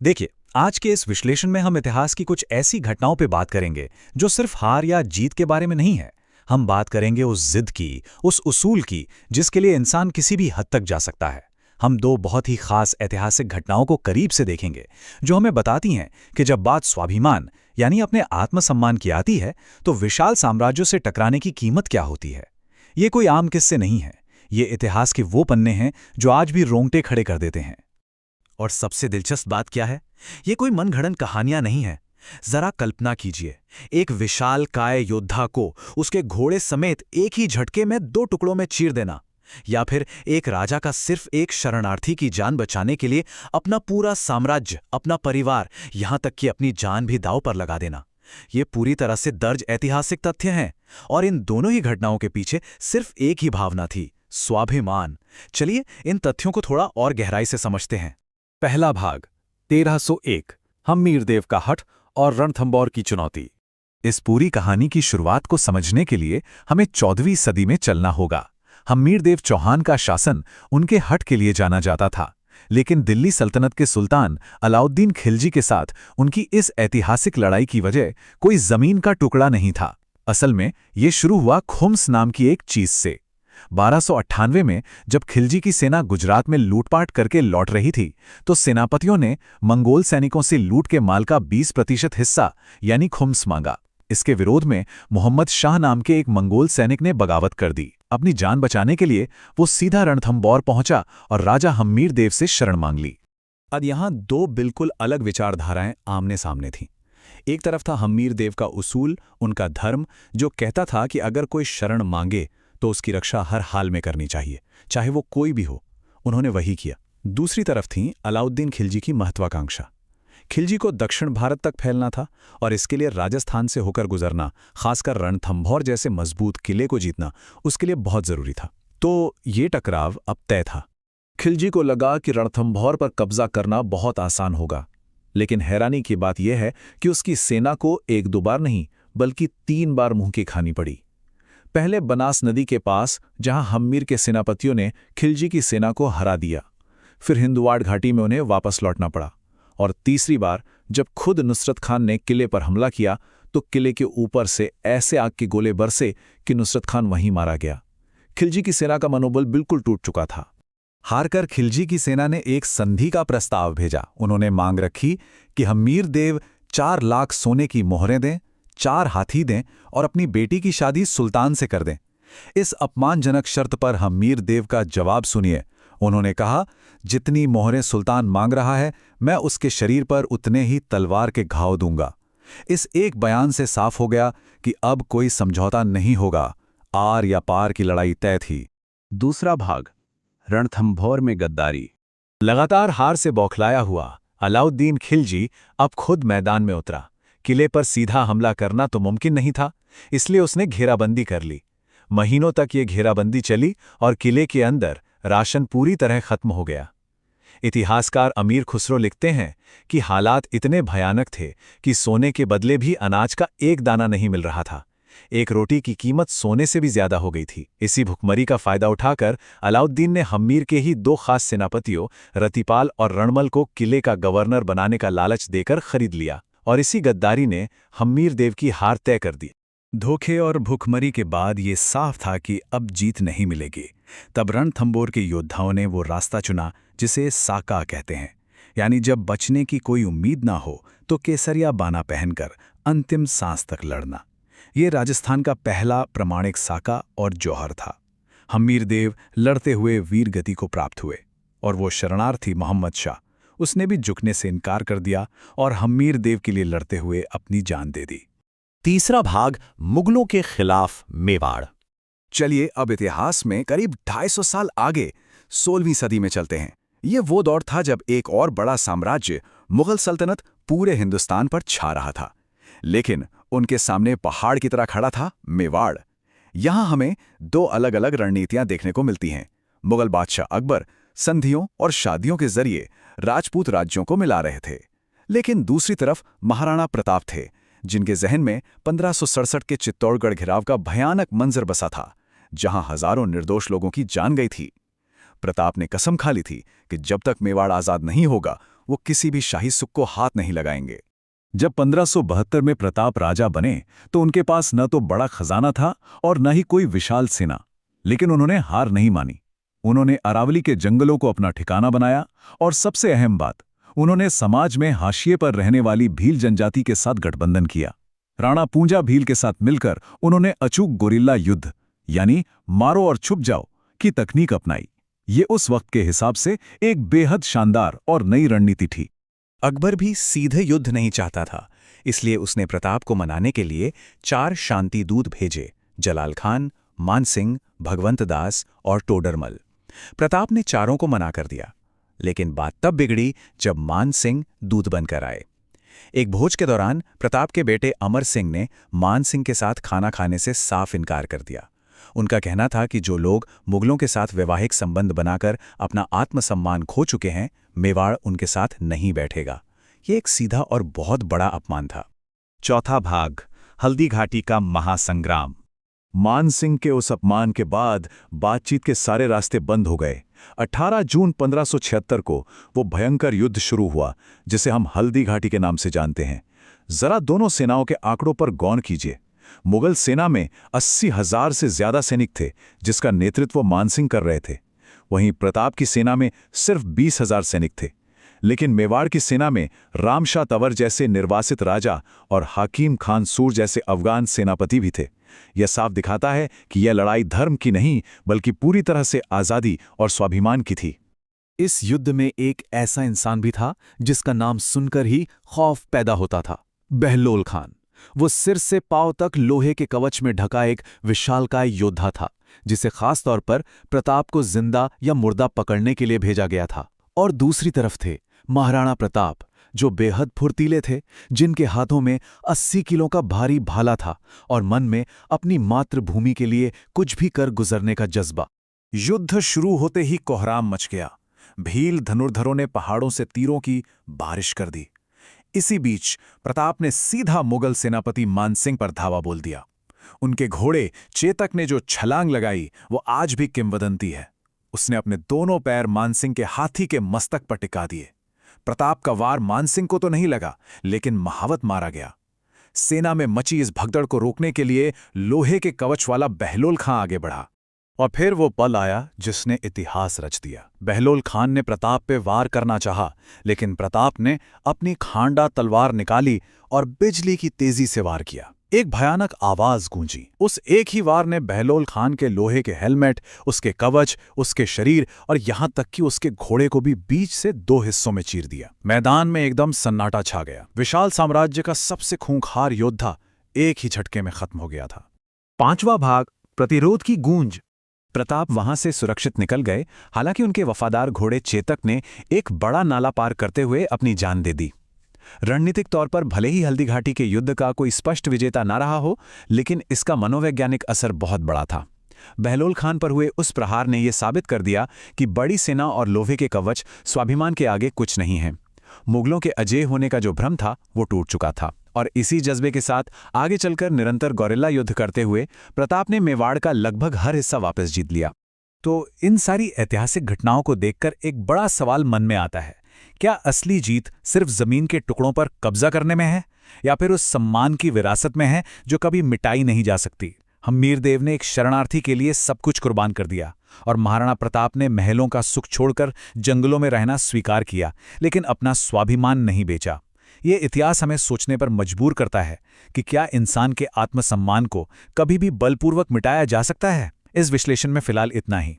देखिए, आज के इस विश्लेषण में हम इतिहास की कुछ ऐसी घटनाओं पे बात करेंगे जो सिर्फ हार या जीत के बारे में नहीं है। हम बात करेंगे उस जिद की, उस उसूल की, जिसके लिए इंसान किसी भी हद तक जा सकता है। हम दो बहुत ही खास ऐतिहासिक घटनाओं को करीब से देखेंगे जो हमें बताती हैं कि जब बात स्वाभिमान यानी अपने आत्मसम्मान की आती है तो विशाल साम्राज्यों से टकराने की कीमत क्या होती है। ये कोई आम किस्से नहीं है, ये इतिहास के वो पन्ने हैं जो आज भी रोंगटे खड़े कर देते हैं। और सबसे दिलचस्प बात क्या है, ये कोई मनगढ़ंत कहानियां नहीं है। जरा कल्पना कीजिए, एक विशाल काय योद्धा को उसके घोड़े समेत एक ही झटके में 2 टुकड़ों में चीर देना, या फिर एक राजा का सिर्फ एक शरणार्थी की जान बचाने के लिए अपना पूरा साम्राज्य, अपना परिवार, यहां तक कि अपनी जान भी दांव पर लगा देना। ये पूरी तरह से दर्ज ऐतिहासिक तथ्य हैं, और इन दोनों ही घटनाओं के पीछे सिर्फ एक ही भावना थी, स्वाभिमान। चलिए इन तथ्यों को थोड़ा और गहराई से समझते हैं। पहला भाग 1301 हम्मीरदेव का हठ और रणथंभौर की चुनौती। इस पूरी कहानी की शुरुआत को समझने के लिए हमें 14वीं सदी में चलना होगा। हम्मीरदेव चौहान का शासन उनके हठ के लिए जाना जाता था, लेकिन दिल्ली सल्तनत के सुल्तान अलाउद्दीन खिलजी के साथ उनकी इस ऐतिहासिक लड़ाई की वजह कोई जमीन का टुकड़ा नहीं था। असल में ये शुरू हुआ खुम्स नाम की एक चीज से। 1298 में जब खिलजी की सेना गुजरात में लूटपाट करके लौट रही थी तो सेनापतियों ने मंगोल सैनिकों से लूट के माल का 20% हिस्सा यानी खुम्स मांगा। इसके विरोध में मोहम्मद शाह नाम के एक मंगोल सैनिक ने बगावत कर दी। अपनी जान बचाने के लिए वो सीधा रणथंभौर पहुंचा और राजा हम्मीरदेव से शरण मांग ली। अब यहां 2 बिल्कुल अलग विचारधाराएं आमने सामने थीं। एक तरफ था हम्मीरदेव का उसूल, उनका धर्म, जो कहता था कि अगर कोई शरण मांगे तो उसकी रक्षा हर हाल में करनी चाहिए, चाहे वो कोई भी हो। उन्होंने वही किया। दूसरी तरफ थी अलाउद्दीन खिलजी की महत्वाकांक्षा। खिलजी को दक्षिण भारत तक फैलना था, और इसके लिए राजस्थान से होकर गुजरना, खासकर रणथंभौर जैसे मजबूत किले को जीतना, उसके लिए बहुत जरूरी था। तो ये टकराव अब तय था। खिलजी को लगा कि रणथंभौर पर कब्जा करना बहुत आसान होगा, लेकिन हैरानी की बात यह है कि उसकी सेना को 1-2 बार नहीं बल्कि 3 बार मुंह की खानी पड़ी। पहले बनास नदी के पास, जहां हम्मीर के सेनापतियों ने खिलजी की सेना को हरा दिया, फिर हिंदुवाड़ घाटी में उन्हें वापस लौटना पड़ा, और तीसरी बार जब खुद नुसरत खान ने किले पर हमला किया तो किले के ऊपर से ऐसे आग के गोले बरसे कि नुसरत खान वहीं मारा गया। खिलजी की सेना का मनोबल बिल्कुल टूट चुका था। हारकर खिलजी की सेना ने एक संधि का प्रस्ताव भेजा। उन्होंने मांग रखी कि हम्मीरदेव 4 लाख सोने की मोहरें दें, 4 हाथी दें और अपनी बेटी की शादी सुल्तान से कर दें। इस अपमानजनक शर्त पर हम्मीरदेव का जवाब सुनिए। उन्होंने कहा, जितनी मोहरें सुल्तान मांग रहा है मैं उसके शरीर पर उतने ही तलवार के घाव दूंगा। इस एक बयान से साफ हो गया कि अब कोई समझौता नहीं होगा। आर या पार की लड़ाई तय थी। दूसरा भाग, रणथंभौर में गद्दारी। लगातार हार से बौखलाया हुआ अलाउद्दीन खिलजी अब खुद मैदान में उतरा। किले पर सीधा हमला करना तो मुमकिन नहीं था, इसलिए उसने घेराबंदी कर ली। महीनों तक ये घेराबंदी चली और किले के अंदर राशन पूरी तरह खत्म हो गया। इतिहासकार अमीर खुसरो लिखते हैं कि हालात इतने भयानक थे कि सोने के बदले भी अनाज का एक दाना नहीं मिल रहा था। एक रोटी की कीमत सोने से भी ज्यादा हो गई थी। इसी भुखमरी का फायदा उठाकर अलाउद्दीन ने हम्मीर के ही 2 खास सेनापतियों रतिपाल और रणमल को किले का गवर्नर बनाने का लालच देकर खरीद लिया, और इसी गद्दारी ने हम्मीरदेव की हार तय कर दी। धोखे और भुखमरी के बाद ये साफ था कि अब जीत नहीं मिलेगी। तब रणथंभौर के योद्धाओं ने वो रास्ता चुना जिसे साका कहते हैं, यानी जब बचने की कोई उम्मीद ना हो तो केसरिया बाना पहनकर अंतिम सांस तक लड़ना। ये राजस्थान का पहला प्रमाणिक साका और जौहर था। हम्मीरदेव लड़ते हुए वीर गति को प्राप्त हुए, और वो शरणार्थी मोहम्मद शाह, उसने भी झुकने से इनकार कर दिया और हम्मीरदेव के लिए लड़ते हुए अपनी जान दे दी। तीसरा भाग, मुगलों के खिलाफ मेवाड़। चलिए अब इतिहास में करीब 250 साल आगे 16वीं सदी में चलते हैं। ये वो दौर था जब एक और बड़ा साम्राज्य, मुगल सल्तनत, पूरे हिंदुस्तान पर छा रहा था। लेकिन उनके सामने पहाड़ की तरह खड़ा था मेवाड़। यहां हमें 2 अलग-अलग रणनीतियां देखने को मिलती हैं। मुगल बादशाह अकबर संधियों और शादियों के जरिए राजपूत राज्यों को मिला रहे थे, लेकिन दूसरी तरफ महाराणा प्रताप थे, जिनके जहन में 1567 के चित्तौड़गढ़ घिराव का भयानक मंजर बसा था, जहां हजारों निर्दोष लोगों की जान गई थी। प्रताप ने कसम खा ली थी कि जब तक मेवाड़ आजाद नहीं होगा वो किसी भी शाही सुख को हाथ नहीं लगाएंगे। जब 1572 में प्रताप राजा बने तो उनके पास न तो बड़ा खजाना था और न ही कोई विशाल सेना, लेकिन उन्होंने हार नहीं मानी। उन्होंने अरावली के जंगलों को अपना ठिकाना बनाया और सबसे अहम बात, उन्होंने समाज में हाशिए पर रहने वाली भील जनजाति के साथ गठबंधन किया। राणा पूंजा भील के साथ मिलकर उन्होंने अचूक गोरिल्ला युद्ध यानी मारो और छुप जाओ की तकनीक अपनाई। ये उस वक्त के हिसाब से एक बेहद शानदार और नई रणनीति थी। अकबर भी सीधे युद्ध नहीं चाहता था, इसलिए उसने प्रताप को मनाने के लिए 4 शांति दूत भेजे, जलाल खान, मानसिंह, भगवंत दास और टोडरमल। प्रताप ने चारों को मना कर दिया, लेकिन बात तब बिगड़ी जब मानसिंह दूत बनकर आए। एक भोज के दौरान प्रताप के बेटे अमर सिंह ने मानसिंह के साथ खाना खाने से साफ इनकार कर दिया। उनका कहना था कि जो लोग मुगलों के साथ वैवाहिक संबंध बनाकर अपना आत्मसम्मान खो चुके हैं, मेवाड़ उनके साथ नहीं बैठेगा। ये एक सीधा और बहुत बड़ा अपमान था। चौथा भाग, हल्दी घाटी का महासंग्राम। मानसिंह के उस अपमान के बाद बातचीत के सारे रास्ते बंद हो गए। 18 जून 1576 को वो भयंकर युद्ध शुरू हुआ, जिसे हम हल्दी घाटी के नाम से जानते हैं। जरा दोनों सेनाओं के आंकड़ों पर गौर कीजिए। मुगल सेना में 80,000 से ज्यादा सैनिक थे, जिसका नेतृत्व मानसिंह कर रहे थे। वहीं प्रताप की सेना में सिर्फ 20,000 सैनिक थे। लेकिन मेवाड़ की सेना में रामशाह तंवर जैसे निर्वासित राजा और हकीम खान सूर जैसे अफगान सेनापति भी थे। यह साफ दिखाता है कि यह लड़ाई धर्म की नहीं, बल्कि पूरी तरह से आज़ादी और स्वाभिमान की थी। इस युद्ध में एक ऐसा इंसान भी था जिसका नाम सुनकर ही खौफ पैदा होता था, बहलोल खान। वो सिर से पांव तक लोहे के कवच में ढका एक विशालकाय योद्धा था, जिसे खास तौर पर प्रताप को जिंदा या मुर्दा पकड़ने के लिए भेजा गया था। और दूसरी तरफ थे महाराणा प्रताप, जो बेहद फुर्तीले थे, जिनके हाथों में 80 किलो का भारी भाला था और मन में अपनी मातृभूमि के लिए कुछ भी कर गुजरने का जज्बा। युद्ध शुरू होते ही कोहराम मच गया। भील धनुर्धरों ने पहाड़ों से तीरों की बारिश कर दी। इसी बीच प्रताप ने सीधा मुगल सेनापति मानसिंह पर धावा बोल दिया। उनके घोड़े चेतक ने जो छलांग लगाई वो आज भी किंवदंती है। उसने अपने दोनों पैर मानसिंह के हाथी के मस्तक पर टिका दिए। प्रताप का वार मानसिंह को तो नहीं लगा, लेकिन महावत मारा गया। सेना में मची इस भगदड़ को रोकने के लिए लोहे के कवच वाला बहलोल खां आगे बढ़ा। और फिर वो पल आया जिसने इतिहास रच दिया। बहलोल खान ने प्रताप पे वार करना चाहा, लेकिन प्रताप ने अपनी खांडा तलवार निकाली और बिजली की तेजी से वार किया। एक भयानक आवाज गूंजी। उस एक ही वार ने बहलोल खान के लोहे के हेलमेट, उसके कवच, उसके शरीर और यहां तक कि उसके घोड़े को भी बीच से 2 हिस्सों में चीर दिया। मैदान में एकदम सन्नाटा छा गया। विशाल साम्राज्य का सबसे खूंखार योद्धा एक ही झटके में खत्म हो गया था। 5वां भाग, प्रतिरोध की गूंज। प्रताप वहां से सुरक्षित निकल गए, हालांकि उनके वफादार घोड़े चेतक ने एक बड़ा नाला पार करते हुए अपनी जान दे दी। रणनीतिक तौर पर भले ही हल्दी घाटी के युद्ध का कोई स्पष्ट विजेता ना रहा हो, लेकिन इसका मनोवैज्ञानिक असर बहुत बड़ा था। बहलोल खान पर हुए उस प्रहार ने यह साबित कर दिया कि बड़ी सेना और लोहे के कवच स्वाभिमान के आगे कुछ नहीं है। मुगलों के अजेय होने का जो भ्रम था वो टूट चुका था। और इसी जज्बे के साथ आगे चलकर निरंतर गोरिल्ला युद्ध करते हुए प्रताप ने मेवाड़ का लगभग हर हिस्सा वापस जीत लिया। तो इन सारी ऐतिहासिक घटनाओं को देखकर एक बड़ा सवाल मन में आता है, क्या असली जीत सिर्फ जमीन के टुकड़ों पर कब्जा करने में है, या फिर उस सम्मान की विरासत में है जो कभी मिटाई नहीं जा सकती? हम्मीर देव ने एक शरणार्थी के लिए सब कुछ कुर्बान कर दिया, और महाराणा प्रताप ने महलों का सुख छोड़कर जंगलों में रहना स्वीकार किया, लेकिन अपना स्वाभिमान नहीं बेचा। ये इतिहास हमें सोचने पर मजबूर करता है कि क्या इंसान के आत्मसम्मान को कभी भी बलपूर्वक मिटाया जा सकता है? इस विश्लेषण में फिलहाल इतना ही।